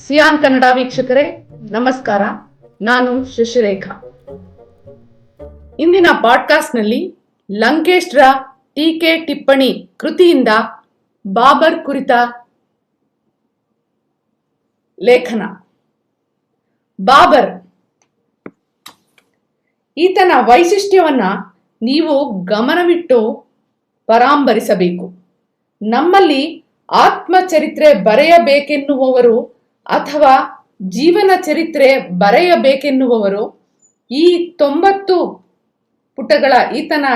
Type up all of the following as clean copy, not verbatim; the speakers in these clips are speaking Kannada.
ಸಿಯಾನ್ ಕನ್ನಡ ವೀಕ್ಷಕರೇ ನಮಸ್ಕಾರ. ನಾನು ಶಶಿರೇಖಾ. ಇಂದಿನ ಪಾಡ್ಕಾಸ್ಟ್ನಲ್ಲಿ ಲಂಕೇಶ್ರ ಟೀಕೆ ಟಿಪ್ಪಣಿ ಕೃತಿಯಿಂದ ಬಾಬರ್ ಕುರಿತ ಲೇಖನ. ಬಾಬರ್ ಈತನ ವೈಶಿಷ್ಟ್ಯವನ್ನ ನೀವು ಗಮನವಿಟ್ಟು ಪರಾಂಬರಿಸಬೇಕು. ನಮ್ಮಲ್ಲಿ ಆತ್ಮಚರಿತ್ರೆ ಬರೆಯಬೇಕೆನ್ನುವವರು ಅಥವಾ ಜೀವನ ಚರಿತ್ರೆ ಬರೆಯಬೇಕೆನ್ನುವವರು ಈ 90 ಪುಟಗಳ ಈತನ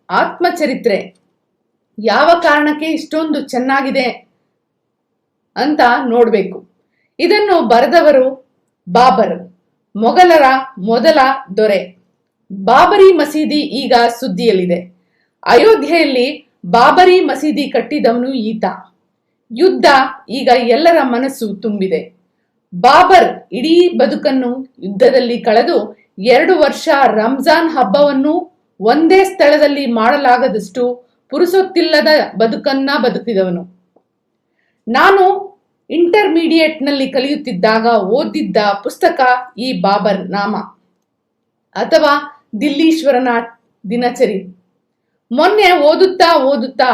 ಆತ್ಮಚರಿತ್ರೆ ಯಾವ ಕಾರಣಕ್ಕೆ ಇಷ್ಟೊಂದು ಚೆನ್ನಾಗಿದೆ ಅಂತ ನೋಡಬೇಕು. ಇದನ್ನು ಬರೆದವರು ಬಾಬರ್, ಮೊಘಲರ ಮೊದಲ ದೊರೆ. ಬಾಬರಿ ಮಸೀದಿ ಈಗ ಸುದ್ದಿಯಲ್ಲಿದೆ. ಅಯೋಧ್ಯೆಯಲ್ಲಿ ಬಾಬರಿ ಮಸೀದಿ ಕಟ್ಟಿದವನು ಈತ. ಯುದ್ಧ ಈಗ ಎಲ್ಲರ ಮನಸ್ಸು ತುಂಬಿದೆ. ಬಾಬರ್ ಇಡೀ ಬದುಕನ್ನು ಯುದ್ಧದಲ್ಲಿ ಕಳೆದು 2 ವರ್ಷ ರಂಜಾನ್ ಹಬ್ಬವನ್ನು ಒಂದೇ ಸ್ಥಳದಲ್ಲಿ ಮಾಡಲಾಗದಷ್ಟು ಪುರುಸೊತ್ತಿಲ್ಲದ ಬದುಕನ್ನ ಬದುಕಿದವನು. ನಾನು ಇಂಟರ್ಮೀಡಿಯೇಟ್ ನಲ್ಲಿ ಕಲಿಯುತ್ತಿದ್ದಾಗ ಓದಿದ್ದ ಪುಸ್ತಕ ಈ ಬಾಬರ್ ನಾಮ ಅಥವಾ ದಿಲ್ಲೀಶ್ವರನ ದಿನಚರಿ. ಮೊನ್ನೆ ಓದುತ್ತಾ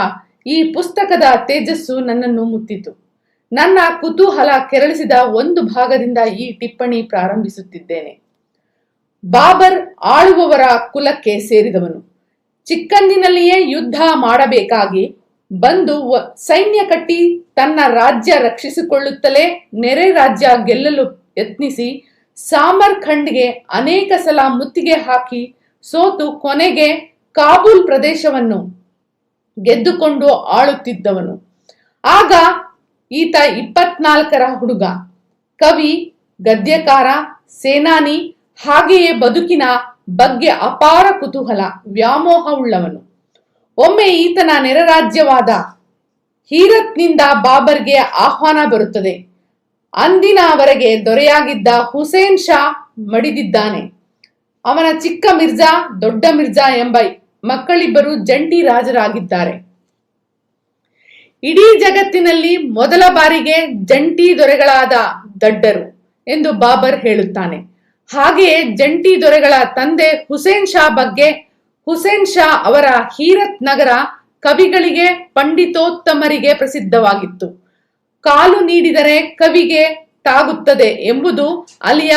ಈ ಪುಸ್ತಕದ ತೇಜಸ್ಸು ನನ್ನನ್ನು ಮುತ್ತಿತು. ನನ್ನ ಕುತೂಹಲ ಕೆರಳಿಸಿದ ಒಂದು ಭಾಗದಿಂದ ಈ ಟಿಪ್ಪಣಿ ಪ್ರಾರಂಭಿಸುತ್ತಿದ್ದೇನೆ. ಬಾಬರ್ ಆಳುವವರ ಕುಲಕ್ಕೆ ಸೇರಿದವನು. ಚಿಕ್ಕಂದಿನಲ್ಲಿಯೇ ಯುದ್ಧ ಮಾಡಬೇಕಾಗಿ ಬಂದು ಸೈನ್ಯ ಕಟ್ಟಿ ತನ್ನ ರಾಜ್ಯ ರಕ್ಷಿಸಿಕೊಳ್ಳುತ್ತಲೇ ನೆರೆ ರಾಜ್ಯ ಗೆಲ್ಲಲು ಯತ್ನಿಸಿ ಸಾಮರ್ಖಂಡ್ಗೆ ಅನೇಕ ಸಲ ಮುತ್ತಿಗೆ ಹಾಕಿ ಸೋತು ಕೊನೆಗೆ ಕಾಬೂಲ್ ಪ್ರದೇಶವನ್ನು ಗೆದ್ದುಕೊಂಡು ಆಳುತ್ತಿದ್ದವನು. ಆಗ ಈತ 24ರ ಹುಡುಗ, ಕವಿ, ಗದ್ಯಕಾರ, ಸೇನಾನಿ, ಹಾಗೆಯೇ ಬದುಕಿನ ಬಗ್ಗೆ ಅಪಾರ ಕುತೂಹಲ, ವ್ಯಾಮೋಹವುಳ್ಳವನು. ಒಮ್ಮೆ ಈತನ ನೆರೆರಾಜ್ಯವಾದ ಹೀರತ್ನಿಂದ ಬಾಬರ್ಗೆ ಆಹ್ವಾನ ಬರುತ್ತದೆ. ಅಂದಿನವರೆಗೆ ದೊರೆಯಾಗಿದ್ದ ಹುಸೇನ್ ಶಾ ಮಡಿದಿದ್ದಾನೆ. ಅವನ ಚಿಕ್ಕ ಮಿರ್ಜಾ, ದೊಡ್ಡ ಮಿರ್ಜಾ ಎಂಬ ಮಕ್ಕಳಿಬ್ಬರು ಜಂಟಿ ರಾಜರಾಗಿದ್ದಾರೆ. ಇಡೀ ಜಗತ್ತಿನಲ್ಲಿ ಮೊದಲ ಬಾರಿಗೆ ಜಂಟಿ ದೊರೆಗಳಾದ ದಡ್ಡರು ಎಂದು ಬಾಬರ್ ಹೇಳುತ್ತಾನೆ. ಹಾಗೆಯೇ ಜಂಟಿ ದೊರೆಗಳ ತಂದೆ ಹುಸೇನ್ ಶಾ ಬಗ್ಗೆ, ಹುಸೇನ್ ಶಾ ಅವರ ಹೀರತ್ ನಗರ ಕವಿಗಳಿಗೆ, ಪಂಡಿತೋತ್ತಮರಿಗೆ ಪ್ರಸಿದ್ಧವಾಗಿತ್ತು. ಕಾಲು ನೀಡಿದರೆ ಕವಿಗೆ ತಾಗುತ್ತದೆ ಎಂಬುದು ಅಲ್ಲಿಯ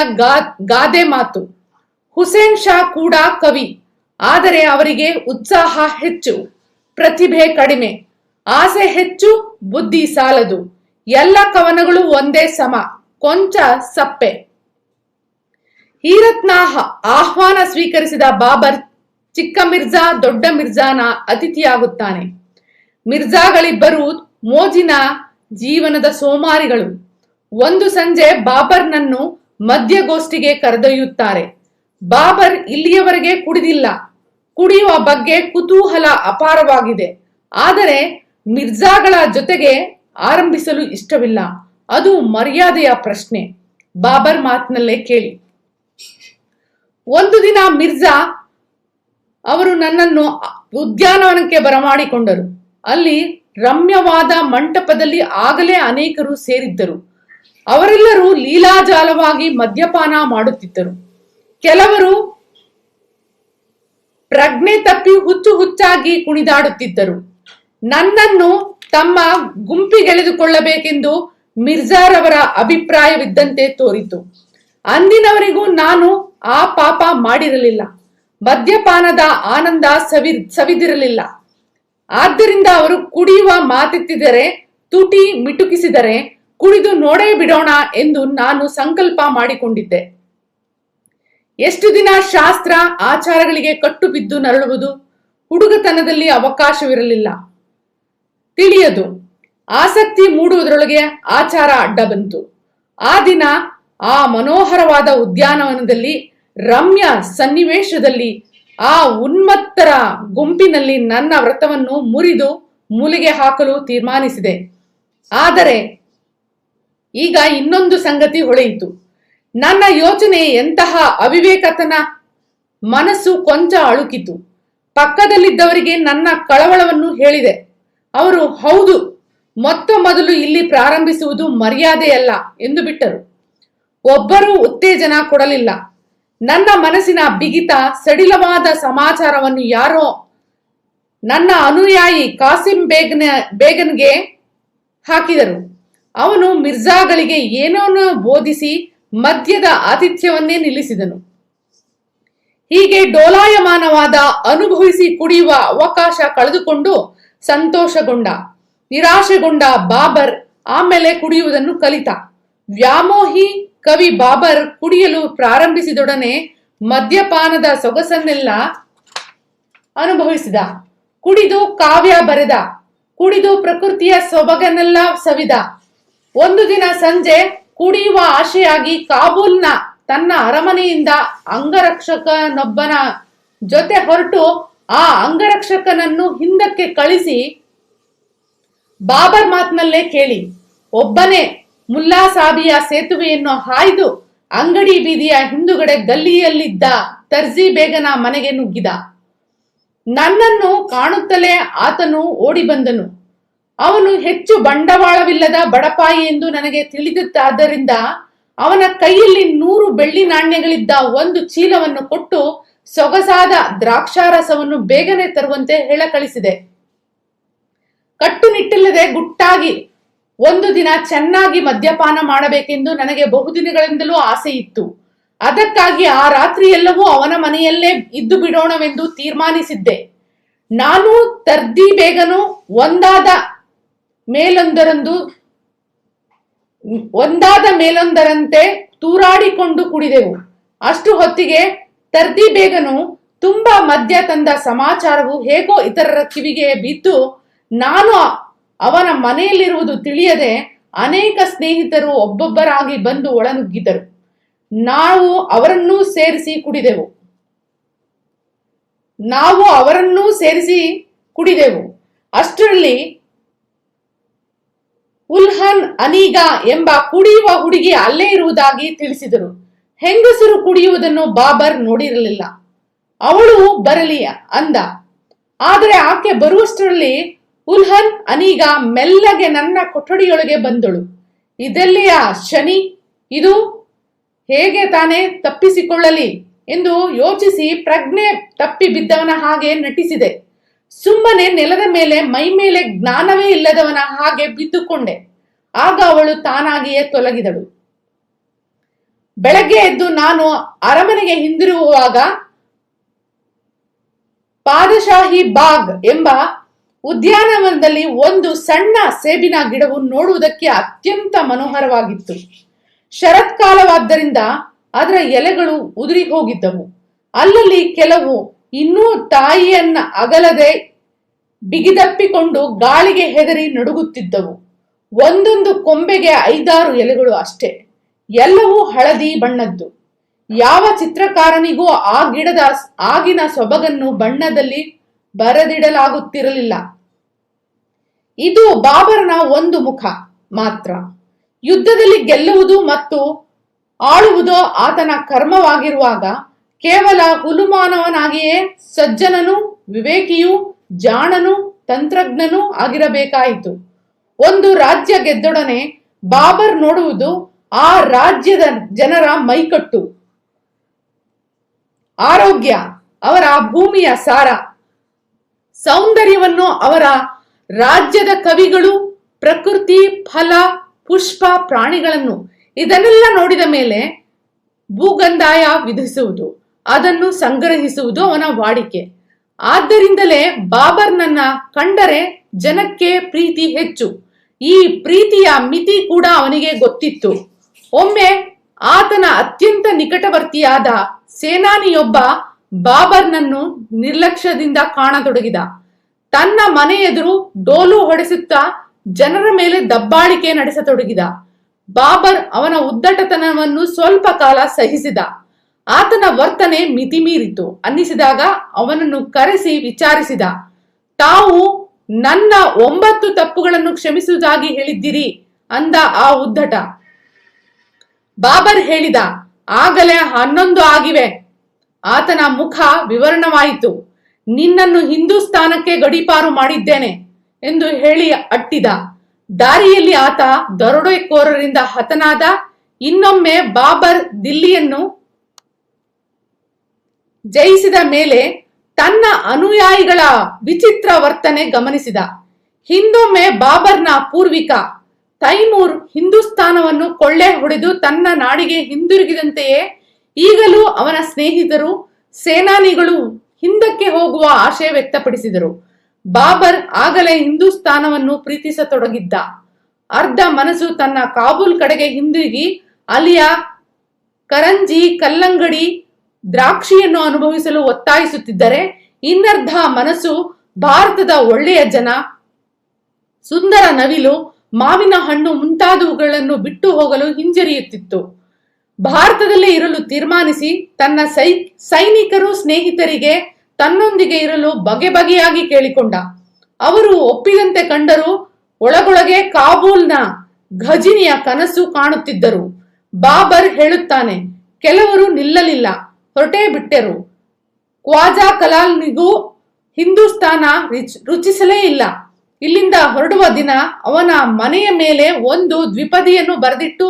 ಗಾದೆ ಮಾತು. ಹುಸೇನ್ ಶಾ ಕೂಡ ಕವಿ, ಆದರೆ ಅವರಿಗೆ ಉತ್ಸಾಹ ಹೆಚ್ಚು, ಪ್ರತಿಭೆ ಕಡಿಮೆ, ಆಸೆ ಹೆಚ್ಚು, ಬುದ್ಧಿ ಸಾಲದು. ಎಲ್ಲ ಕವನಗಳು ಒಂದೇ ಸಮ, ಕೊಂಚ ಸಪ್ಪೆ. ಹೀರತ್ನ ಆಹ್ವಾನ ಸ್ವೀಕರಿಸಿದ ಬಾಬರ್ ಚಿಕ್ಕ ಮಿರ್ಜಾ, ದೊಡ್ಡ ಮಿರ್ಜಾನ ಅತಿಥಿಯಾಗುತ್ತಾನೆ. ಮಿರ್ಜಾಗಳಿಬ್ಬರು ಮೋಜಿನ ಜೀವನದ ಸೋಮಾರಿಗಳು. ಒಂದು ಸಂಜೆ ಬಾಬರ್ನನ್ನು ಮದ್ಯಗೋಷ್ಠಿಗೆ ಕರೆದೊಯ್ಯುತ್ತಾರೆ. ಬಾಬರ್ ಇಲ್ಲಿಯವರೆಗೆ ಕುಡಿದಿಲ್ಲ. ಕುಡಿಯುವ ಬಗ್ಗೆ ಕುತೂಹಲ ಅಪಾರವಾಗಿದೆ. ಆದರೆ ಮಿರ್ಜಾಗಳ ಜೊತೆಗೆ ಆರಂಭಿಸಲು ಇಷ್ಟವಿಲ್ಲ. ಅದು ಮರ್ಯಾದೆಯ ಪ್ರಶ್ನೆ. ಬಾಬರ್ ಮಾತಿನಲ್ಲೇ ಕೇಳಿ. ಒಂದು ದಿನ ಮಿರ್ಜಾ ಅವರು ನನ್ನನ್ನು ಉದ್ಯಾನವನಕ್ಕೆ ಬರಮಾಡಿಕೊಂಡರು. ಅಲ್ಲಿ ರಮ್ಯವಾದ ಮಂಟಪದಲ್ಲಿ ಆಗಲೇ ಅನೇಕರು ಸೇರಿದ್ದರು. ಅವರೆಲ್ಲರೂ ಲೀಲಾಜಾಲವಾಗಿ ಮದ್ಯಪಾನ ಮಾಡುತ್ತಿದ್ದರು. ಕೆಲವರು ಪ್ರಜ್ಞೆ ತಪ್ಪಿ ಹುಚ್ಚಾಗಿ ಕುಣಿದಾಡುತ್ತಿದ್ದರು. ನನ್ನನ್ನು ತಮ್ಮ ಗುಂಪಿಗೆಳೆದುಕೊಳ್ಳಬೇಕೆಂದು ಮಿರ್ಜಾರವರ ಅಭಿಪ್ರಾಯವಿದ್ದಂತೆ ತೋರಿತು. ಅಂದಿನವರೆಗೂ ನಾನು ಆ ಪಾಪ ಮಾಡಿರಲಿಲ್ಲ. ಮದ್ಯಪಾನದ ಆನಂದ ಸವಿದಿರಲಿಲ್ಲ. ಆದ್ದರಿಂದ ಅವರು ಕುಡಿಯುವ ಮಾತೆತ್ತಿದರೆ, ತುಟಿ ಮಿಟುಕಿಸಿದರೆ ಕುಡಿದು ನೋಡೇ ಬಿಡೋಣ ಎಂದು ನಾನು ಸಂಕಲ್ಪ ಮಾಡಿಕೊಂಡಿದ್ದೆ. ಎಷ್ಟು ದಿನ ಶಾಸ್ತ್ರ ಆಚಾರಗಳಿಗೆ ಕಟ್ಟು ಬಿದ್ದು ನರಳುವುದು? ಹುಡುಗತನದಲ್ಲಿ ಅವಕಾಶವಿರಲಿಲ್ಲ, ತಿಳಿಯದು. ಆಸಕ್ತಿ ಮೂಡುವುದರೊಳಗೆ ಆಚಾರ ಅಡ್ಡ ಬಂತು. ಆ ದಿನ ಆ ಮನೋಹರವಾದ ಉದ್ಯಾನವನದಲ್ಲಿ, ರಮ್ಯ ಸನ್ನಿವೇಶದಲ್ಲಿ, ಆ ಉನ್ಮತ್ತರ ಗುಂಪಿನಲ್ಲಿ ನನ್ನ ವ್ರತವನ್ನು ಮುರಿದು ಮೂಲೆಗೆ ಹಾಕಲು ತೀರ್ಮಾನಿಸಿದೆ. ಆದರೆ ಈಗ ಇನ್ನೊಂದು ಸಂಗತಿ ಹೊಳೆಯಿತು. ನನ್ನ ಯೋಚನೆ ಎಂತಹ ಅವಿವೇಕತನ! ಮನಸ್ಸು ಕೊಂಚ ಅಳುಕಿತು. ಪಕ್ಕದಲ್ಲಿದ್ದವರಿಗೆ ನನ್ನ ಕಳವಳವನ್ನು ಹೇಳಿದೆ. ಅವರು ಹೌದು, ಮೊತ್ತ ಮೊದಲು ಇಲ್ಲಿ ಪ್ರಾರಂಭಿಸುವುದು ಮರ್ಯಾದೆಯಲ್ಲ ಎಂದು ಬಿಟ್ಟರು. ಒಬ್ಬರೂ ಉತ್ತೇಜನ ಕೊಡಲಿಲ್ಲ. ನನ್ನ ಮನಸ್ಸಿನ ಬಿಗಿತ ಸಡಿಲವಾದ ಸಮಾಚಾರವನ್ನು ಯಾರೋ ನನ್ನ ಅನುಯಾಯಿ ಕಾಸಿಂ ಬೇಗನ್ಗೆ ಹಾಕಿದರು. ಅವನು ಮಿರ್ಜಾಗಳಿಗೆ ಏನೋನು ಬೋಧಿಸಿ ಮದ್ಯದ ಆತಿಥ್ಯವನ್ನೇ ನಿಲ್ಲಿಸಿದನು. ಹೀಗೆ ಡೋಲಾಯಮಾನವಾದ ಅನುಭವಿಸಿ ಕುಡಿಯುವ ಅವಕಾಶ ಕಳೆದುಕೊಂಡು ಸಂತೋಷಗೊಂಡ, ನಿರಾಶೆಗೊಂಡ ಬಾಬರ್ ಆಮೇಲೆ ಕುಡಿಯುವುದನ್ನು ಕಲಿತ. ವ್ಯಾಮೋಹಿ ಕವಿ ಬಾಬರ್ ಕುಡಿಯಲು ಪ್ರಾರಂಭಿಸಿದೊಡನೆ ಮದ್ಯಪಾನದ ಸೊಗಸನ್ನೆಲ್ಲ ಅನುಭವಿಸಿದ. ಕುಡಿದು ಕಾವ್ಯ ಬರೆದ, ಕುಡಿದು ಪ್ರಕೃತಿಯ ಸೊಬಗನ್ನೆಲ್ಲ ಸವಿದ. ಒಂದು ದಿನ ಸಂಜೆ ಕುಡಿಯುವ ಆಶೆಯಾಗಿ ಕಾಬೂಲ್ನ ತನ್ನ ಅರಮನೆಯಿಂದ ಅಂಗರಕ್ಷಕನೊಬ್ಬನ ಜೊತೆ ಹೊರಟು ಆ ಅಂಗರಕ್ಷಕನನ್ನು ಹಿಂದಕ್ಕೆ ಕಳಿಸಿ ಬಾಬರ್ ಮಾತಿನಲ್ಲೇ ಕೇಳಿ ಒಬ್ಬನೇ ಮುಲ್ಲಾ ಸಾಬಿಯ ಸೇತುವೆಯನ್ನು ಹಾಯ್ದು ಅಂಗಡಿ ಬೀದಿಯ ಹಿಂದುಗಡೆ ಗಲ್ಲಿಯಲ್ಲಿದ್ದ ತರ್ಜಿ ಬೇಗನ ಮನೆಗೆ ನುಗ್ಗಿದ. ನನ್ನನ್ನು ಕಾಣುತ್ತಲೇ ಆತನು ಓಡಿ ಬಂದನು. ಅವನು ಹೆಚ್ಚು ಬಂಡವಾಳವಿಲ್ಲದ ಬಡಪಾಯಿ ಎಂದು ನನಗೆ ತಿಳಿದಿತ್ತಾದ್ದರಿಂದ ಅವನ ಕೈಯಲ್ಲಿ 100 ಬೆಳ್ಳಿ ನಾಣ್ಯಗಳಿದ್ದ ಒಂದು ಚೀಲವನ್ನು ಕೊಟ್ಟು ಸೊಗಸಾದ ದ್ರಾಕ್ಷಾರಸವನ್ನು ಬೇಗನೆ ತರುವಂತೆ ಹೇಳ ಕಳಿಸಿದೆ. ಕಟ್ಟುನಿಟ್ಟಿಲ್ಲದೆ ಗುಟ್ಟಾಗಿ ಒಂದು ದಿನ ಚೆನ್ನಾಗಿ ಮದ್ಯಪಾನ ಮಾಡಬೇಕೆಂದು ನನಗೆ ಬಹುದಿನಗಳಿಂದಲೂ ಆಸೆ ಇತ್ತು. ಅದಕ್ಕಾಗಿ ಆ ರಾತ್ರಿಯೆಲ್ಲವೂ ಅವನ ಮನೆಯಲ್ಲೇ ಇದ್ದು ಬಿಡೋಣವೆಂದು ತೀರ್ಮಾನಿಸಿದ್ದೆ. ನಾನು ತರ್ದಿ ಬೇಗನು ಒಂದಾದ ಮೇಲೊಂದರಂತೆ ತೂರಾಡಿಕೊಂಡು ಕುಡಿದೆವು. ಅಷ್ಟು ಹೊತ್ತಿಗೆ ತರ್ದಿ ಬೇಗನು ತುಂಬಾ ಮದ್ಯ ತಂದ ಸಮಾಚಾರವು ಹೇಗೋ ಇತರರ ಕಿವಿಗೆ ಬಿದ್ದು ನಾನು ಅವನ ಮನೆಯಲ್ಲಿರುವುದು ತಿಳಿಯದೆ ಅನೇಕ ಸ್ನೇಹಿತರು ಒಬ್ಬೊಬ್ಬರಾಗಿ ಬಂದು ಒಳನುಗ್ಗಿದರು. ನಾವು ಅವರನ್ನೂ ಸೇರಿಸಿ ಕುಡಿದೆವು. ಅಷ್ಟರಲ್ಲಿ ಉಲ್ಹನ್ ಅನೀಗಾ ಎಂಬ ಕುಡಿಯುವ ಹುಡುಗಿ ಅಲ್ಲೇ ಇರುವುದಾಗಿ ತಿಳಿಸಿದರು. ಹೆಂಗಸರು ಕುಡಿಯುವುದನ್ನು ಬಾಬರ್ ನೋಡಿರಲಿಲ್ಲ. ಅವಳು ಬರಲಿ ಅಂದ. ಆದರೆ ಆಕೆ ಬರುವಷ್ಟರಲ್ಲಿ ಉಲ್ಹನ್ ಅನೀಗಾ ಮೆಲ್ಲಗೆ ನನ್ನ ಕೊಠಡಿಯೊಳಗೆ ಬಂದಳು. ಇದೆಲ್ಲಿಯ ಶನಿ, ಇದು ಹೇಗೆ ತಾನೇ ತಪ್ಪಿಸಿಕೊಳ್ಳಲಿ ಎಂದು ಯೋಚಿಸಿ ಪ್ರಜ್ಞೆ ತಪ್ಪಿ ಬಿದ್ದವನ ಹಾಗೆ ನಟಿಸಿದೆ. ಸುಮ್ಮನೆ ನೆಲದ ಮೇಲೆ ಮೈ ಮೇಲೆ ಜ್ಞಾನವೇ ಇಲ್ಲದವನ ಹಾಗೆ ಬಿದ್ದುಕೊಂಡೆ. ಆಗ ಅವಳು ತಾನಾಗಿಯೇ ತೊಲಗಿದಳು. ಬೆಳಗ್ಗೆ ಎದ್ದು ನಾನು ಅರಮನೆಗೆ ಹಿಂದಿರುಗುವಾಗ ಪಾದಶಾಹಿ ಬಾಗ್ ಎಂಬ ಉದ್ಯಾನವನದಲ್ಲಿ ಒಂದು ಸಣ್ಣ ಸೇಬಿನ ಗಿಡವು ನೋಡುವುದಕ್ಕೆ ಅತ್ಯಂತ ಮನೋಹರವಾಗಿತ್ತು. ಶರತ್ಕಾಲವಾದ್ದರಿಂದ ಅದರ ಎಲೆಗಳು ಉದುರಿ ಹೋಗಿದ್ದವು. ಅಲ್ಲಲ್ಲಿ ಕೆಲವು ಇನ್ನೂ ತಾಯಿಯನ್ನ ಅಗಲದೆ ಬಿಗಿದಪ್ಪಿಕೊಂಡು ಗಾಳಿಗೆ ಹೆದರಿ ನಡುಗುತ್ತಿದ್ದವು. ಒಂದೊಂದು ಕೊಂಬೆಗೆ 5-6 ಎಲೆಗಳು ಅಷ್ಟೇ. ಎಲ್ಲವೂ ಹಳದಿ ಬಣ್ಣದ್ದು. ಯಾವ ಚಿತ್ರಕಾರನಿಗೂ ಆ ಗಿಡದ ಆಗಿನ ಸೊಬಗನ್ನು ಬಣ್ಣದಲ್ಲಿ ಬರೆದಿಡಲಾಗುತ್ತಿರಲಿಲ್ಲ. ಇದು ಬಾಬರನ ಒಂದು ಮುಖ ಮಾತ್ರ. ಯುದ್ಧದಲ್ಲಿ ಗೆಲ್ಲುವುದು ಮತ್ತು ಆಳುವುದೋ ಆತನ ಕರ್ಮವಾಗಿರುವಾಗ ಕೇವಲ ಹುಲುಮಾನವನಾಗಿಯೇ ಸಜ್ಜನನು, ವಿವೇಕಿಯೂ, ಜಾಣನು, ತಂತ್ರಜ್ಞನೂ ಆಗಿರಬೇಕಾಯಿತು. ಒಂದು ರಾಜ್ಯ ಗೆದ್ದೊಡನೆ ಬಾಬರ್ ನೋಡುವುದು ಆ ರಾಜ್ಯದ ಜನರ ಮೈಕಟ್ಟು, ಆರೋಗ್ಯ, ಅವರ ಭೂಮಿಯ ಸಾರ, ಸೌಂದರ್ಯವನ್ನು ಅವರ ರಾಜ್ಯದ ಕವಿಗಳು, ಪ್ರಕೃತಿ, ಫಲ, ಪುಷ್ಪ, ಪ್ರಾಣಿಗಳನ್ನು ಇದನ್ನೆಲ್ಲ ನೋಡಿದ ಮೇಲೆ ಭೂಗಂಧಾಯ ವಿಧಿಸುವುದು, ಅದನ್ನು ಸಂಗ್ರಹಿಸುವುದು ಅವನ ವಾಡಿಕೆ. ಆದ್ದರಿಂದಲೇ ಬಾಬರ್ನನ್ನ ಕಂಡರೆ ಜನಕ್ಕೆ ಪ್ರೀತಿ ಹೆಚ್ಚು. ಈ ಪ್ರೀತಿಯ ಮಿತಿ ಕೂಡ ಅವನಿಗೆ ಗೊತ್ತಿತ್ತು. ಒಮ್ಮೆ ಆತನ ಅತ್ಯಂತ ನಿಕಟವರ್ತಿಯಾದ ಸೇನಾನಿಯೊಬ್ಬ ಬಾಬರ್ನನ್ನು ನಿರ್ಲಕ್ಷ್ಯದಿಂದ ಕಾಣತೊಡಗಿದ. ತನ್ನ ಮನೆ ಎದುರು ಡೋಲು ಹೊಡೆಸುತ್ತಾ ಜನರ ಮೇಲೆ ದಬ್ಬಾಳಿಕೆ ನಡೆಸತೊಡಗಿದ. ಬಾಬರ್ ಅವನ ಉದ್ದಟತನವನ್ನು ಸ್ವಲ್ಪ ಕಾಲ ಸಹಿಸಿದ. ಆತನ ವರ್ತನೆ ಮಿತಿಮೀರಿತು ಅನ್ನಿಸಿದಾಗ ಅವನನ್ನು ಕರೆಸಿ ವಿಚಾರಿಸಿದ. ತಾವು ನನ್ನ 9 ತಪ್ಪುಗಳನ್ನು ಕ್ಷಮಿಸುವುದಾಗಿ ಹೇಳಿದ್ದೀರಿ ಅಂದ ಆ ಉದ್ದಟ. ಬಾಬರ್ ಹೇಳಿದ, ಆಗಲೇ 11 ಆಗಿವೆ. ಆತನ ಮುಖ ವಿವರಣವಾಯಿತು. ನಿನ್ನನ್ನು ಹಿಂದೂಸ್ತಾನಕ್ಕೆ ಗಡೀಪಾರು ಮಾಡಿದ್ದೇನೆ ಎಂದು ಹೇಳಿ ಅಟ್ಟಿದ. ದಾರಿಯಲ್ಲಿ ಆತ ದರೋಡೆಕೋರರಿಂದ ಹತನಾದ. ಇನ್ನೊಮ್ಮೆ ಬಾಬರ್ ದಿಲ್ಲಿಯನ್ನು ಜಯಿಸಿದ ಮೇಲೆ ತನ್ನ ಅನುಯಾಯಿಗಳ ವಿಚಿತ್ರ ವರ್ತನೆ ಗಮನಿಸಿದ. ಹಿಂದೊಮ್ಮೆ ಬಾಬರ್ನ ಪೂರ್ವಿಕ ತೈಮೂರ್ ಹಿಂದೂಸ್ತಾನವನ್ನು ಕೊಳ್ಳೆ ಹೊಡೆದು ತನ್ನ ನಾಡಿಗೆ ಹಿಂದಿರುಗಿದಂತೆಯೇ ಈಗಲೂ ಅವನ ಸ್ನೇಹಿತರು ಸೇನಾನಿಗಳು ಹಿಂದಕ್ಕೆ ಹೋಗುವ ಆಶಯ ವ್ಯಕ್ತಪಡಿಸಿದರು. ಬಾಬರ್ ಆಗಲೇ ಹಿಂದೂಸ್ತಾನವನ್ನು ಪ್ರೀತಿಸತೊಡಗಿದ್ದ. ಅರ್ಧ ಮನಸ್ಸು ತನ್ನ ಕಾಬೂಲ್ ಕಡೆಗೆ ಹಿಂದಿರುಗಿ ಅಲ್ಲಿಯ ಕರಂಜಿ, ಕಲ್ಲಂಗಡಿ, ದ್ರಾಕ್ಷಿಯನ್ನು ಅನುಭವಿಸಲು ಒತ್ತಾಯಿಸುತ್ತಿದ್ದರೆ, ಇನ್ನರ್ಧ ಮನಸ್ಸು ಭಾರತದ ಒಳ್ಳೆಯ ಜನ, ಸುಂದರ ನವಿಲು, ಮಾವಿನ ಹಣ್ಣು ಮುಂತಾದವುಗಳನ್ನು ಬಿಟ್ಟು ಹೋಗಲು ಹಿಂಜರಿಯುತ್ತಿತ್ತು. ಭಾರತದಲ್ಲೇ ಇರಲು ತೀರ್ಮಾನಿಸಿ ತನ್ನ ಸೈನಿಕರು ಸ್ನೇಹಿತರಿಗೆ ತನ್ನೊಂದಿಗೆ ಇರಲು ಬಗೆ ಬಗೆಯಾಗಿ ಕೇಳಿಕೊಂಡ. ಅವರು ಒಪ್ಪಿದಂತೆ ಕಂಡರೂ ಒಳಗೊಳಗೆ ಕಾಬೂಲ್ನ ಘಜಿನಿಯ ಕನಸು ಕಾಣುತ್ತಿದ್ದರು. ಬಾಬರ್ ಹೇಳುತ್ತಾನೆ, ಕೆಲವರು ನಿಲ್ಲಲಿಲ್ಲ, ಹೊರಟೇ ಬಿಟ್ಟರು. ಖ್ವಾಜಾ ಕಲಾಲ್ನಿಗೂ ಹಿಂದೂಸ್ತಾನ ರುಚಿಸಲೇ ಇಲ್ಲ. ಇಲ್ಲಿಂದ ಹೊರಡುವ ದಿನ ಅವನ ಮನೆಯ ಮೇಲೆ ಒಂದು ದ್ವಿಪದಿಯನ್ನು ಬರೆದಿಟ್ಟು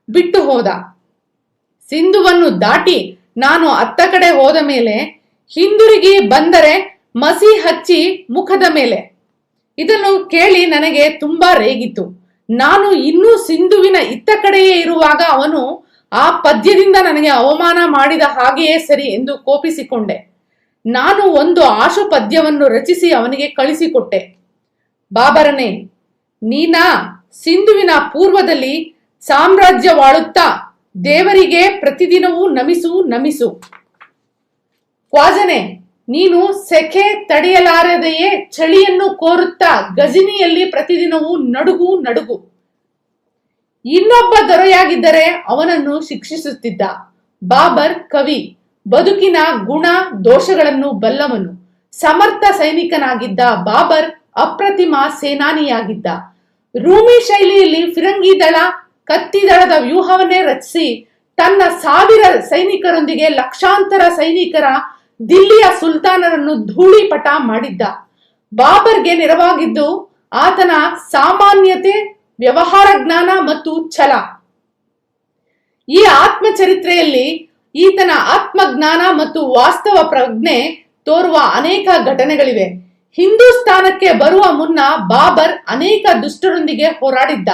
ಬಿಟ್ಟು ಹೋದ. ಸಿಂಧುವನ್ನು ದಾಟಿ ನಾನು ಅತ್ತ ಕಡೆ ಹೋದ ಮೇಲೆ ಹಿಂದಿರುಗಿ ಬಂದರೆ ಮಸಿ ಹಚ್ಚಿ ಮುಖದ ಮೇಲೆ. ಇದನ್ನು ಕೇಳಿ ನನಗೆ ತುಂಬಾ ರೇಗಿತು. ನಾನು ಇನ್ನೂ ಸಿಂಧುವಿನ ಇತ್ತ ಕಡೆಯೇ ಇರುವಾಗ ಅವನು ಆ ಪದ್ಯದಿಂದ ನನಗೆ ಅವಮಾನ ಮಾಡಿದ ಹಾಗೆಯೇ ಸರಿ ಎಂದು ಕೋಪಿಸಿಕೊಂಡೆ. ನಾನು ಒಂದು ಆಶು ಪದ್ಯವನ್ನು ರಚಿಸಿ ಅವನಿಗೆ ಕಳಿಸಿಕೊಟ್ಟೆ. ಬಾಬರನೇ, ನೀನಾ ಸಿಂಧುವಿನ ಪೂರ್ವದಲ್ಲಿ ಸಾಮ್ರಾಜ್ಯವಾಳುತ್ತಾ ದೇವರಿಗೆ ಪ್ರತಿದಿನವೂ ನಮಿಸು. ಖ್ವಾಜನೆ, ನೀನು ಸೆಕೆ ತಡೆಯಲಾರದೆಯೇ ಚಳಿಯನ್ನು ಕೋರುತ್ತಾ ಗಜಿನಿಯಲ್ಲಿ ಪ್ರತಿದಿನವೂ ನಡುಗು. ಇನ್ನೊಬ್ಬ ದೊರೆಯಾಗಿದ್ದರೆ ಅವನನ್ನು ಶಿಕ್ಷಿಸುತ್ತಿದ್ದ. ಬಾಬರ್ ಕವಿ, ಬದುಕಿನ ಗುಣ ದೋಷಗಳನ್ನು ಬಲ್ಲವನು, ಸಮರ್ಥ ಸೈನಿಕನಾಗಿದ್ದ. ಬಾಬರ್ ಅಪ್ರತಿಮ ಸೇನಾನಿಯಾಗಿದ್ದ. ರೂಮಿ ಶೈಲಿಯಲ್ಲಿ ಫಿರಂಗಿ ದಳ, ಕತ್ತಿದಳದ ವ್ಯೂಹವನ್ನೇ ರಚಿಸಿ ತನ್ನ 1000 ಸೈನಿಕರೊಂದಿಗೆ ಲಕ್ಷಾಂತರ ಸೈನಿಕರ ದಿಲ್ಲಿಯ ಸುಲ್ತಾನರನ್ನು ಧೂಳಿಪಟ ಮಾಡಿದ್ದ. ಬಾಬರ್ಗೆ ನೆರವಾಗಿದ್ದು ಆತನ ಸಾಮಾನ್ಯತೆ, ವ್ಯವಹಾರ ಜ್ಞಾನ ಮತ್ತು ಛಲ. ಈ ಆತ್ಮಚರಿತ್ರೆಯಲ್ಲಿ ಈತನ ಆತ್ಮಜ್ಞಾನ ಮತ್ತು ವಾಸ್ತವ ಪ್ರಜ್ಞೆ ತೋರುವ ಅನೇಕ ಘಟನೆಗಳಿವೆ. ಹಿಂದೂಸ್ತಾನಕ್ಕೆ ಬರುವ ಮುನ್ನ ಬಾಬರ್ ಅನೇಕ ದುಷ್ಟರೊಂದಿಗೆ ಹೋರಾಡಿದ್ದ.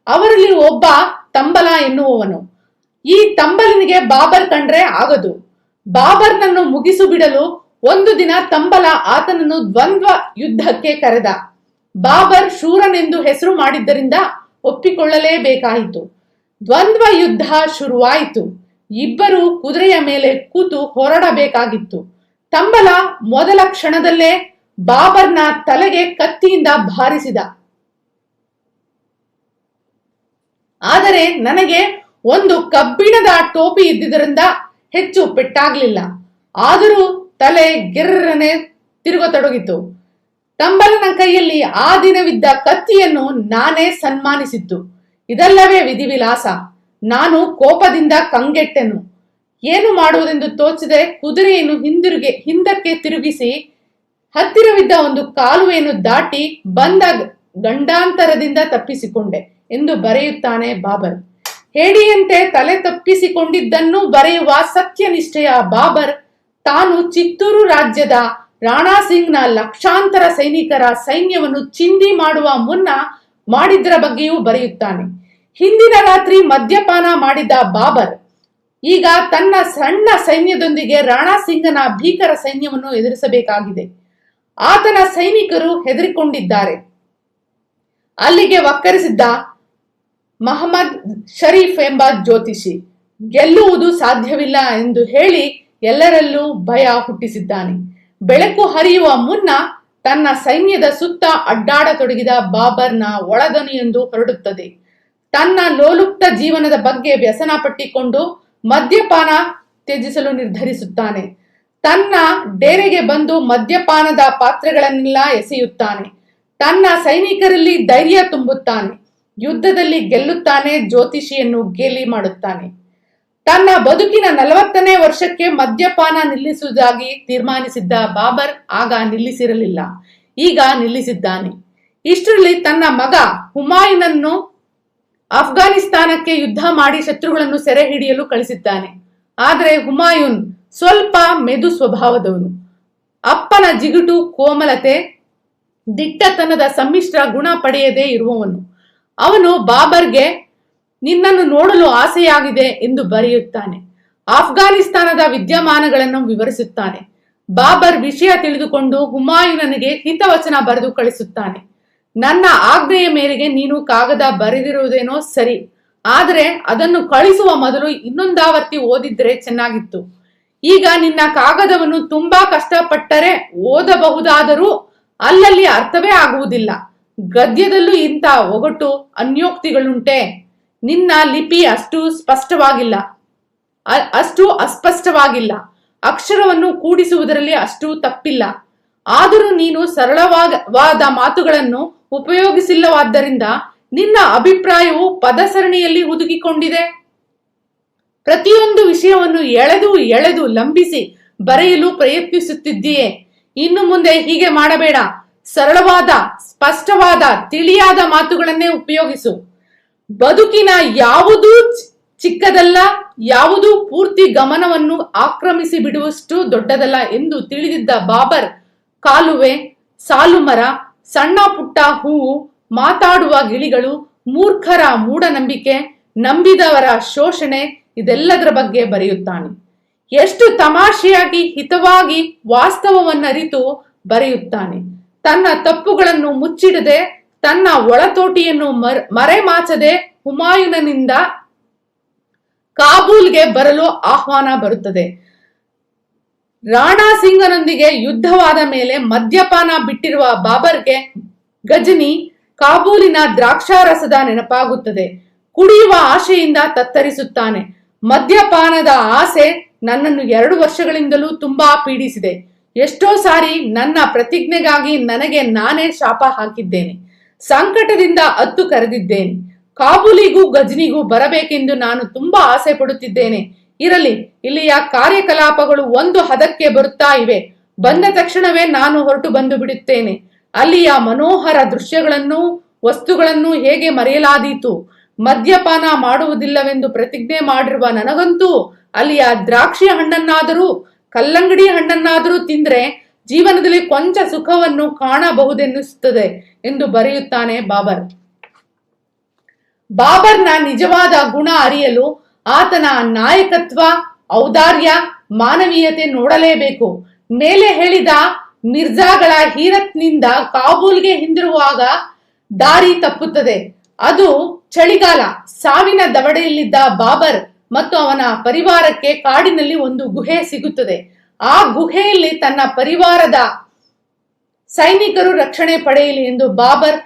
ಅವರಲ್ಲಿ ಒಬ್ಬ ತಂಬಲ ಎನ್ನುವವನು. ಈ ತಂಬಲನಿಗೆ ಬಾಬರ್ ಕಂಡ್ರೆ ಆಗದು. ಬಾಬರ್ನನ್ನು ಮುಗಿಸು ಬಿಡಲು ಒಂದು ದಿನ ತಂಬಲ ಆತನನ್ನು ದ್ವಂದ್ವ ಯುದ್ಧಕ್ಕೆ ಕರೆದ. ಬಾಬರ್ ಶೂರನೆಂದು ಹೆಸರು ಮಾಡಿದ್ದರಿಂದ ಒಪ್ಪಿಕೊಳ್ಳಲೇಬೇಕಾಯಿತು. ದ್ವಂದ್ವ ಯುದ್ಧ ಶುರುವಾಯಿತು. ಇಬ್ಬರು ಕುದುರೆಯ ಮೇಲೆ ಕೂತು ಹೋರಾಡಬೇಕಾಗಿತ್ತು. ತಂಬಲ ಮೊದಲ ಕ್ಷಣದಲ್ಲೇ ಬಾಬರ್ನ ತಲೆಗೆ ಕತ್ತಿಯಿಂದ ಬಾರಿಸಿದ. ಆದರೆ ನನಗೆ ಒಂದು ಕಬ್ಬಿಣದ ಟೋಪಿ ಇದ್ದುದರಿಂದ ಹೆಚ್ಚು ಪೆಟ್ಟಾಗ್ಲಿಲ್ಲ. ಆದರೂ ತಲೆ ಗಿರ್ರನೆ ತಿರುಗತೊಡಗಿತು. ತಂಬಲನ ಕೈಯಲ್ಲಿ ಆ ದಿನವಿದ್ದ ಕತ್ತಿಯನ್ನು ನಾನೇ ಸನ್ಮಾನಿಸಿದ್ದು. ಇದಲ್ಲವೇ ವಿಧಿವಿಲಾಸ. ನಾನು ಕೋಪದಿಂದ ಕಂಗೆಟ್ಟೆನು. ಏನು ಮಾಡುವುದೆಂದು ತೋಚದೆ ಕುದುರೆಯನ್ನು ಹಿಂದಕ್ಕೆ ತಿರುಗಿಸಿ ಹತ್ತಿರವಿದ್ದ ಒಂದು ಕಾಲುವೆಯನ್ನು ದಾಟಿ ಬಂದ ಗಂಡಾಂತರದಿಂದ ತಪ್ಪಿಸಿಕೊಂಡೆ ಎಂದು ಬರೆಯುತ್ತಾನೆ ಬಾಬರ್. ಹೇಡಿಯಂತೆ ತಲೆ ತಪ್ಪಿಸಿಕೊಂಡಿದ್ದನ್ನು ಬರೆಯುವ ಸತ್ಯನಿಷ್ಠೆಯ ಬಾಬರ್ ತಾನು ಚಿತ್ತೂರು ರಾಜ್ಯದ ರಾಣಾ ಸಿಂಗ್ನ ಲಕ್ಷಾಂತರ ಸೈನಿಕರ ಸೈನ್ಯವನ್ನು ಚಿಂದಿ ಮಾಡುವ ಮುನ್ನ ಮಾಡಿದ್ದರ ಬಗ್ಗೆಯೂ ಬರೆಯುತ್ತಾನೆ. ಹಿಂದಿನ ರಾತ್ರಿ ಮದ್ಯಪಾನ ಮಾಡಿದ್ದ ಬಾಬರ್ ಈಗ ತನ್ನ ಸಣ್ಣ ಸೈನ್ಯದೊಂದಿಗೆ ರಾಣಾ ಸಿಂಗನ ಭೀಕರ ಸೈನ್ಯವನ್ನು ಎದುರಿಸಬೇಕಾಗಿದೆ. ಆತನ ಸೈನಿಕರು ಹೆದರಿಕೊಂಡಿದ್ದಾರೆ. ಅಲ್ಲಿಗೆ ವಕ್ಕರಿಸಿದ್ದ ಮಹಮ್ಮದ್ ಶರೀಫ್ ಎಂಬ ಜ್ಯೋತಿಷಿ ಗೆಲ್ಲುವುದು ಸಾಧ್ಯವಿಲ್ಲ ಎಂದು ಹೇಳಿ ಎಲ್ಲರಲ್ಲೂ ಭಯ ಹುಟ್ಟಿಸಿದ್ದಾನೆ. ಬೆಳಕು ಹರಿಯುವ ಮುನ್ನ ತನ್ನ ಸೈನ್ಯದ ಸುತ್ತ ಅಡ್ಡಾಡತೊಡಗಿದ ಬಾಬರ್ನ ಒಳದನಿಯೊಂದು ಹೊರಡುತ್ತದೆ. ತನ್ನ ಲೋಲುಪ್ತ ಜೀವನದ ಬಗ್ಗೆ ವ್ಯಸನ ಪಟ್ಟಿಕೊಂಡು ಮದ್ಯಪಾನ ತ್ಯಜಿಸಲು ನಿರ್ಧರಿಸುತ್ತಾನೆ. ತನ್ನ ಡೇರೆಗೆ ಬಂದು ಮದ್ಯಪಾನದ ಪಾತ್ರೆಗಳನ್ನೆಲ್ಲ ಎಸೆಯುತ್ತಾನೆ. ತನ್ನ ಸೈನಿಕರಲ್ಲಿ ಧೈರ್ಯ ತುಂಬುತ್ತಾನೆ. ಯುದ್ಧದಲ್ಲಿ ಗೆಲ್ಲುತ್ತಾನೆ. ಜ್ಯೋತಿಷಿಯನ್ನು ಗೇಲಿ ಮಾಡುತ್ತಾನೆ. ತನ್ನ ಬದುಕಿನ 40ನೇ ವರ್ಷಕ್ಕೆ ಮದ್ಯಪಾನ ನಿಲ್ಲಿಸುವುದಾಗಿ ತೀರ್ಮಾನಿಸಿದ್ದ ಬಾಬರ್ ಆಗ ನಿಲ್ಲಿಸಿರಲಿಲ್ಲ. ಈಗ ನಿಲ್ಲಿಸಿದ್ದಾನೆ. ಇಷ್ಟರಲ್ಲಿ ತನ್ನ ಮಗ ಹುಮಾಯೂನನ್ನು ಅಫ್ಘಾನಿಸ್ತಾನಕ್ಕೆ ಯುದ್ಧ ಮಾಡಿ ಶತ್ರುಗಳನ್ನು ಸೆರೆ ಹಿಡಿಯಲು ಕಳಿಸಿದ್ದಾನೆ. ಆದರೆ ಹುಮಾಯೂನ್ ಸ್ವಲ್ಪ ಮೆದು ಸ್ವಭಾವದವನು. ಅಪ್ಪನ ಜಿಗುಟು, ಕೋಮಲತೆ, ದಿಟ್ಟತನದ ಸಮ್ಮಿಶ್ರ ಗುಣ ಪಡೆಯದೇ ಇರುವವನು. ಅವನು ಬಾಬರ್ಗೆ ನಿನ್ನನ್ನು ನೋಡಲು ಆಸೆಯಾಗಿದೆ ಎಂದು ಬರೆಯುತ್ತಾನೆ. ಅಫ್ಘಾನಿಸ್ತಾನದ ವಿದ್ಯಮಾನಗಳನ್ನು ವಿವರಿಸುತ್ತಾನೆ. ಬಾಬರ್ ವಿಷಯ ತಿಳಿದುಕೊಂಡು ಹುಮಾಯೂನನಿಗೆ ಹಿತವಚನ ಬರೆದು ಕಳಿಸುತ್ತಾನೆ. ನನ್ನ ಆಜ್ಞೆಯ ಮೇರೆಗೆ ನೀನು ಕಾಗದ ಬರೆದಿರುವುದೇನೋ ಸರಿ, ಆದರೆ ಅದನ್ನು ಕಳಿಸುವ ಮೊದಲು ಇನ್ನೊಂದಾವರ್ತಿ ಓದಿದ್ರೆ ಚೆನ್ನಾಗಿತ್ತು. ಈಗ ನಿನ್ನ ಕಾಗದವನ್ನು ತುಂಬಾ ಕಷ್ಟಪಟ್ಟರೆ ಓದಬಹುದಾದರೂ ಅಲ್ಲಲ್ಲಿ ಅರ್ಥವೇ ಆಗುವುದಿಲ್ಲ. ಗದ್ಯದಲ್ಲೂ ಇಂಥ ಒಗಟು ಅನ್ಯೋಕ್ತಿಗಳುಂಟೆ. ನಿನ್ನ ಲಿಪಿ ಅಷ್ಟು ಅಸ್ಪಷ್ಟವಾಗಿಲ್ಲ. ಅಕ್ಷರವನ್ನು ಕೂಡಿಸುವುದರಲ್ಲಿ ಅಷ್ಟು ತಪ್ಪಿಲ್ಲ. ಆದರೂ ನೀನು ಸರಳವಾದ ಮಾತುಗಳನ್ನು ಉಪಯೋಗಿಸಿಲ್ಲವಾದ್ದರಿಂದ ನಿನ್ನ ಅಭಿಪ್ರಾಯವು ಪದಸರಣಿಯಲ್ಲಿ ಹುದುಗಿಕೊಂಡಿದೆ. ಪ್ರತಿಯೊಂದು ವಿಷಯವನ್ನು ಎಳೆದು ಎಳೆದು ಲಂಬಿಸಿ ಬರೆಯಲು ಪ್ರಯತ್ನಿಸುತ್ತಿದ್ದೀಯೇ. ಇನ್ನು ಮುಂದೆ ಹೀಗೆ ಮಾಡಬೇಡ. ಸರಳವಾದ, ಸ್ಪಷ್ಟವಾದ, ತಿಳಿಯಾದ ಮಾತುಗಳನ್ನೇ ಉಪಯೋಗಿಸು. ಬದುಕಿನ ಯಾವುದೂ ಚಿಕ್ಕದಲ್ಲ, ಯಾವುದೂ ಪೂರ್ತಿ ಗಮನವನ್ನು ಆಕ್ರಮಿಸಿ ಬಿಡುವಷ್ಟು ದೊಡ್ಡದಲ್ಲ ಎಂದು ತಿಳಿದಿದ್ದ ಬಾಬರ್ ಕಾಲುವೆ, ಸಾಲುಮರ, ಸಣ್ಣ ಪುಟ್ಟ ಹೂವು, ಮಾತಾಡುವ ಗಿಳಿಗಳು, ಮೂರ್ಖರ ಮೂಢನಂಬಿಕೆ, ನಂಬಿದವರ ಶೋಷಣೆ ಇದೆಲ್ಲದರ ಬಗ್ಗೆ ಬರೆಯುತ್ತಾನೆ. ಎಷ್ಟು ತಮಾಷೆಯಾಗಿ, ಹಿತವಾಗಿ, ವಾಸ್ತವವನ್ನರಿತು ಬರೆಯುತ್ತಾನೆ. ತನ್ನ ತಪ್ಪುಗಳನ್ನು ಮುಚ್ಚಿಡದೆ, ತನ್ನ ಒಳತೋಟಿಯನ್ನು ಮರೆಮಾಚದೆ ಹುಮಾಯೂನನಿಂದ ಕಾಬೂಲ್ಗೆ ಬರಲು ಆಹ್ವಾನ ಬರುತ್ತದೆ. ರಾಣಾ ಸಿಂಗನೊಂದಿಗೆ ಯುದ್ಧವಾದ ಮೇಲೆ ಮದ್ಯಪಾನ ಬಿಟ್ಟಿರುವ ಬಾಬರ್ಗೆ ಗಜನಿ, ಕಾಬೂಲಿನ ದ್ರಾಕ್ಷಾರಸದ ನೆನಪಾಗುತ್ತದೆ. ಕುಡಿಯುವ ಆಶೆಯಿಂದ ತತ್ತರಿಸುತ್ತಾನೆ. ಮದ್ಯಪಾನದ ಆಸೆ ನನ್ನನ್ನು 2 ವರ್ಷಗಳಿಂದಲೂ ತುಂಬಾ ಪೀಡಿಸಿದೆ. ಎಷ್ಟೋ ಸಾರಿ ನನ್ನ ಪ್ರತಿಜ್ಞೆಗಾಗಿ ನನಗೆ ನಾನೇ ಶಾಪ ಹಾಕಿದ್ದೇನೆ. ಸಂಕಟದಿಂದ ಅತ್ತು ಕರೆದಿದ್ದೇನೆ. ಕಾಬೂಲಿಗೂ ಗಜನಿಗೂ ಬರಬೇಕೆಂದು ನಾನು ತುಂಬಾ ಆಸೆ ಪಡುತ್ತಿದ್ದೇನೆ. ಇರಲಿ, ಇಲ್ಲಿಯ ಕಾರ್ಯಕಲಾಪಗಳು ಒಂದು ಹದಕ್ಕೆ ಬರುತ್ತಾ ಇವೆ. ಬಂದ ತಕ್ಷಣವೇ ನಾನು ಹೊರಟು ಬಂದು ಬಿಡುತ್ತೇನೆ. ಅಲ್ಲಿಯ ಮನೋಹರ ದೃಶ್ಯಗಳನ್ನು, ವಸ್ತುಗಳನ್ನು ಹೇಗೆ ಮರೆಯಲಾದೀತು. ಮದ್ಯಪಾನ ಮಾಡುವುದಿಲ್ಲವೆಂದು ಪ್ರತಿಜ್ಞೆ ಮಾಡಿರುವ ನನಗಂತೂ ಅಲ್ಲಿಯ ದ್ರಾಕ್ಷಿ ಹಣ್ಣನ್ನಾದರೂ, ಕಲ್ಲಂಗಡಿ ಹಣ್ಣನ್ನಾದರೂ ತಿಂದ್ರೆ ಜೀವನದಲ್ಲಿ ಕೊಂಚ ಸುಖವನ್ನು ಕಾಣಬಹುದೆನ್ನಿಸುತ್ತದೆ ಎಂದು ಬರೆಯುತ್ತಾನೆ ಬಾಬರ್. ಬಾಬರ್ನ ನಿಜವಾದ ಗುಣ ಅರಿಯಲು ಆತನ ನಾಯಕತ್ವ, ಔದಾರ್ಯ, ಮಾನವೀಯತೆ ನೋಡಲೇಬೇಕು. ಮೇಲೆ ಹೇಳಿದ ಮಿರ್ಜಾಗಳ ಹೀರತ್ನಿಂದ ಕಾಬೂಲ್ಗೆ ಹಿಂದಿರುವಾಗ ದಾರಿ ತಪ್ಪುತ್ತದೆ. ಅದು ಚಳಿಗಾಲ. ಸಾವಿನ ದವಡೆಯಲ್ಲಿದ್ದ ಬಾಬರ್ ಮತ್ತು ಅವನ ಪರಿವಾರಕ್ಕೆ ಕಾಡಿನಲ್ಲಿ ಒಂದು ಗುಹೆ ಸಿಗುತ್ತದೆ. ಆ ಗುಹೆಯಲ್ಲಿ ತನ್ನ ಪರಿವಾರದ ಸೈನಿಕರು ರಕ್ಷಣೆ ಪಡೆಯಲಿ ಎಂದು ಬಾಬರ್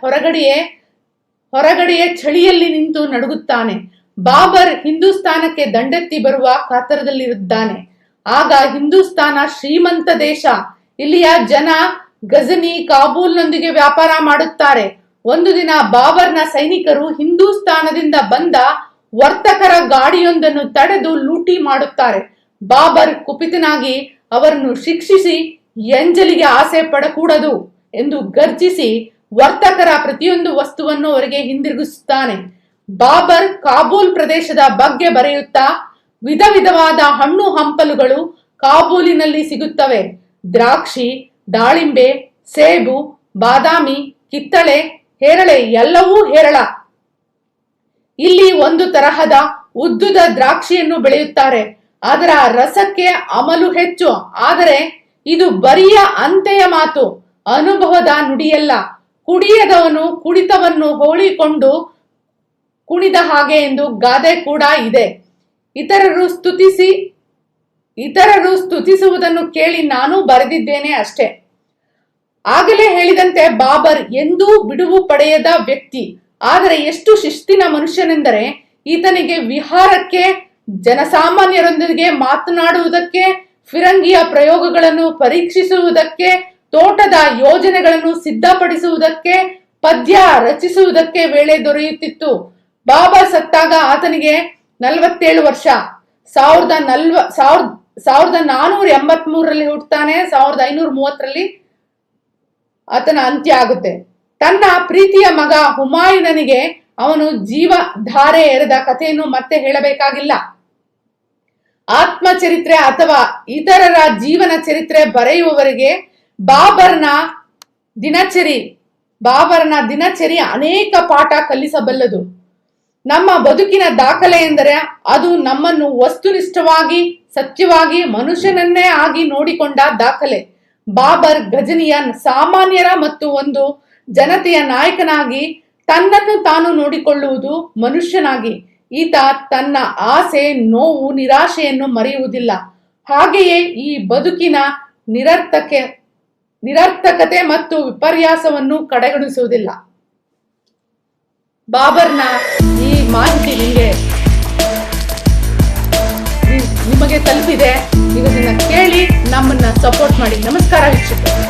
ಹೊರಗಡೆಯೇ ಚಳಿಯಲ್ಲಿ ನಿಂತು ನಡುಗುತ್ತಾನೆ. ಬಾಬರ್ ಹಿಂದೂಸ್ತಾನಕ್ಕೆ ದಂಡೆತ್ತಿ ಬರುವ ಕಾತರದಲ್ಲಿರುತ್ತಾನೆ. ಆಗ ಹಿಂದೂಸ್ತಾನ ಶ್ರೀಮಂತ ದೇಶ. ಇಲ್ಲಿಯ ಜನ ಗಜನಿ, ಕಾಬೂಲ್ನೊಂದಿಗೆ ವ್ಯಾಪಾರ ಮಾಡುತ್ತಾರೆ. ಒಂದು ದಿನ ಬಾಬರ್ನ ಸೈನಿಕರು ಹಿಂದೂಸ್ತಾನದಿಂದ ಬಂದ ವರ್ತಕರ ಗಾಡಿಯೊಂದನ್ನು ತಡೆದು ಲೂಟಿ ಮಾಡುತ್ತಾರೆ. ಬಾಬರ್ ಕುಪಿತನಾಗಿ ಅವರನ್ನು ಶಿಕ್ಷಿಸಿ ಎಂಜಲಿಗೆ ಆಸೆ ಪಡಕೂಡದು ಎಂದು ಗರ್ಜಿಸಿ ವರ್ತಕರ ಪ್ರತಿಯೊಂದು ವಸ್ತುವನ್ನು ಅವರಿಗೆ ಹಿಂದಿರುಗಿಸುತ್ತಾನೆ. ಬಾಬರ್ ಕಾಬೂಲ್ ಪ್ರದೇಶದ ಬಗ್ಗೆ ಬರೆಯುತ್ತಾ, ವಿಧ ವಿಧವಾದ ಹಣ್ಣು ಹಂಪಲುಗಳು ಕಾಬೂಲಿನಲ್ಲಿ ಸಿಗುತ್ತವೆ. ದ್ರಾಕ್ಷಿ, ದಾಳಿಂಬೆ, ಸೇಬು, ಬಾದಾಮಿ, ಕಿತ್ತಳೆ, ಹೇರಳೆ, ಎಲ್ಲವೂ ಹೇರಳ. ಇಲ್ಲಿ ಒಂದು ತರಹದ ಉದ್ದುದ ದ್ರಾಕ್ಷಿಯನ್ನು ಬೆಳೆಯುತ್ತಾರೆ. ಅದರ ರಸಕ್ಕೆ ಅಮಲು ಹೆಚ್ಚು. ಆದರೆ ಇದು ಬರಿಯ ಅಂತೆಯ ಮಾತು, ಅನುಭವದ ನುಡಿಯಲ್ಲ. ಕುಡಿಯದವನು ಕುಡಿತವನ್ನು ಹೋಳಿಕೊಂಡು ಕುಣಿದ ಹಾಗೆ ಎಂದು ಗಾದೆ ಕೂಡ ಇದೆ. ಇತರರು ಸ್ತುತಿಸುವುದನ್ನು ಕೇಳಿ ನಾನು ಬರೆದಿದ್ದೇನೆ ಅಷ್ಟೇ. ಆಗಲೇ ಹೇಳಿದಂತೆ ಬಾಬರ್ ಎಂದೂ ಬಿಡುವು ಪಡೆಯದ ವ್ಯಕ್ತಿ. ಆದರೆ ಎಷ್ಟು ಶಿಸ್ತಿನ ಮನುಷ್ಯನೆಂದರೆ ಈತನಿಗೆ ವಿಹಾರಕ್ಕೆ, ಜನಸಾಮಾನ್ಯರೊಂದಿಗೆ ಮಾತನಾಡುವುದಕ್ಕೆ, ಫಿರಂಗಿಯ ಪ್ರಯೋಗಗಳನ್ನು ಪರೀಕ್ಷಿಸುವುದಕ್ಕೆ, ತೋಟದ ಯೋಜನೆಗಳನ್ನು ಸಿದ್ಧಪಡಿಸುವುದಕ್ಕೆ, ಪದ್ಯ ರಚಿಸುವುದಕ್ಕೆ ವೇಳೆ ದೊರೆಯುತ್ತಿತ್ತು. ಬಾಬರ್ ಸತ್ತಾಗ ಆತನಿಗೆ 47 ವರ್ಷ. 1483ರಲ್ಲಿ ಹುಟ್ಟುತ್ತಾನೆ. 1530ರಲ್ಲಿ ಆತನ ಅಂತ್ಯ ಆಗುತ್ತೆ. ತನ್ನ ಪ್ರೀತಿಯ ಮಗ ಹುಮಾಯೂನನಿಗೆ ಅವನು ಜೀವ ಧಾರೆ ಎರೆದ ಕಥೆಯನ್ನು ಮತ್ತೆ ಹೇಳಬೇಕಾಗಿಲ್ಲ. ಆತ್ಮಚರಿತ್ರೆ ಅಥವಾ ಇತರರ ಜೀವನ ಚರಿತ್ರೆ ಬರೆಯುವವರಿಗೆ ಬಾಬರ್ನ ದಿನಚರಿ ಅನೇಕ ಪಾಠ ಕಲಿಸಬಲ್ಲದು. ನಮ್ಮ ಬದುಕಿನ ದಾಖಲೆ ಎಂದರೆ ಅದು ನಮ್ಮನ್ನು ವಸ್ತುನಿಷ್ಠವಾಗಿ, ಸತ್ಯವಾಗಿ, ಮನುಷ್ಯನನ್ನೇ ಆಗಿ ನೋಡಿಕೊಂಡ ದಾಖಲೆ. ಬಾಬರ್ ಗಜನಿಯ ಸಾಮಾನ್ಯರ ಮತ್ತು ಒಂದು ಜನತೆಯ ನಾಯಕನಾಗಿ ತನ್ನನ್ನು ತಾನು ನೋಡಿಕೊಳ್ಳುವುದು ಮನುಷ್ಯನಾಗಿ. ಈತ ತನ್ನ ಆಸೆ, ನೋವು, ನಿರಾಶೆಯನ್ನು ಮರೆಯುವುದಿಲ್ಲ. ಹಾಗೆಯೇ ಈ ಬದುಕಿನ ನಿರರ್ಥಕತೆ ಮತ್ತು ವಿಪರ್ಯಾಸವನ್ನು ಕಡೆಗಣಿಸುವುದಿಲ್ಲ. ಬಾಬರ್ನ ಈ ಮಾಹಿತಿ ನಿಮಗೆ ತಲುಪಿದೆ. ಇದನ್ನ ಕೇಳಿ ನಮ್ಮನ್ನ ಸಪೋರ್ಟ್ ಮಾಡಿ. ನಮಸ್ಕಾರ ವೀಕ್ಷಕರೇ.